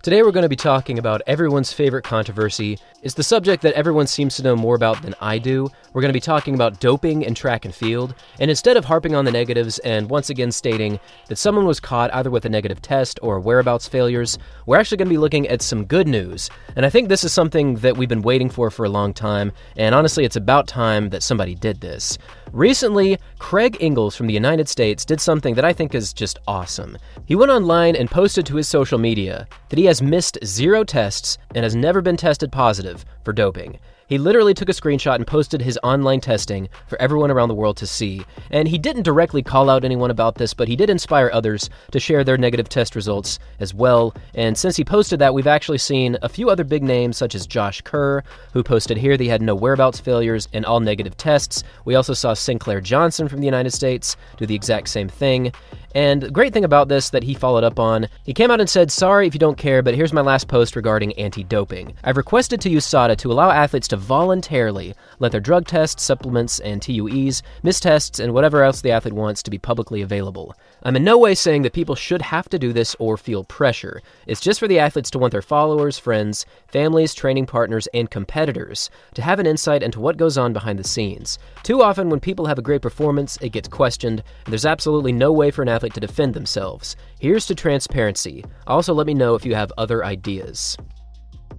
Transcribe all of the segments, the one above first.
Today we're going to be talking about everyone's favorite controversy. It's the subject that everyone seems to know more about than I do. We're going to be talking about doping in track and field, and instead of harping on the negatives and once again stating that someone was caught either with a negative test or whereabouts failures, we're actually going to be looking at some good news. And I think this is something that we've been waiting for a long time, and honestly it's about time that somebody did this. Recently, Craig Engels from the United States did something that I think is just awesome. He went online and posted to his social media that he has missed 0 tests and has never been tested positive for doping. He literally took a screenshot and posted his online testing for everyone around the world to see. And he didn't directly call out anyone about this, but he did inspire others to share their negative test results as well. And since he posted that, we've actually seen a few other big names, such as Josh Kerr, who posted here that he had no whereabouts failures and all negative tests. We also saw Sinclair Johnson from the United States do the exact same thing. And the great thing about this that he followed up on, he came out and said, "Sorry if you don't care, but here's my last post regarding anti-doping. I've requested to USADA to allow athletes to voluntarily let their drug tests, supplements, and TUEs, mistests, and whatever else the athlete wants to be publicly available. I'm in no way saying that people should have to do this or feel pressure. It's just for the athletes to want their followers, friends, families, training partners, and competitors to have an insight into what goes on behind the scenes. Too often when people have a great performance, it gets questioned, and there's absolutely no way for an athlete to defend themselves. Here's to transparency. Also, let me know if you have other ideas."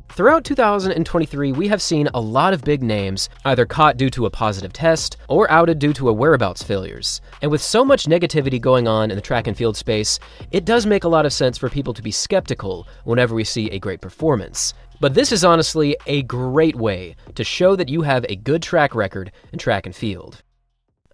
Throughout 2023, we have seen a lot of big names either caught due to a positive test or outed due to a whereabouts failures. And with so much negativity going on in the track and field space, it does make a lot of sense for people to be skeptical whenever we see a great performance. But this is honestly a great way to show that you have a good track record in track and field.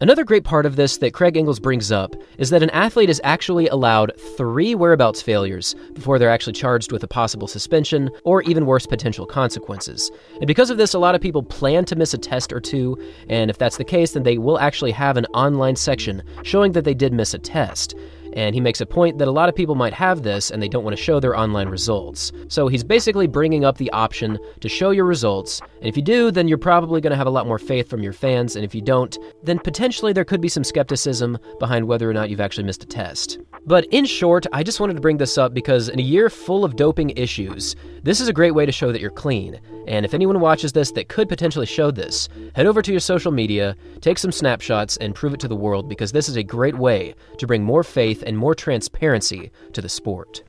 Another great part of this that Craig Engels brings up is that an athlete is actually allowed 3 whereabouts failures before they're actually charged with a possible suspension or even worse potential consequences. And because of this, a lot of people plan to miss a test or two, and if that's the case, then they will actually have an online section showing that they did miss a test. And he makes a point that a lot of people might have this and they don't want to show their online results. So he's basically bringing up the option to show your results, and if you do, then you're probably going to have a lot more faith from your fans, and if you don't, then potentially there could be some skepticism behind whether or not you've actually missed a test. But in short, I just wanted to bring this up because in a year full of doping issues, this is a great way to show that you're clean. And if anyone watches this that could potentially show this, head over to your social media, take some snapshots, and prove it to the world, because this is a great way to bring more faith and more transparency to the sport.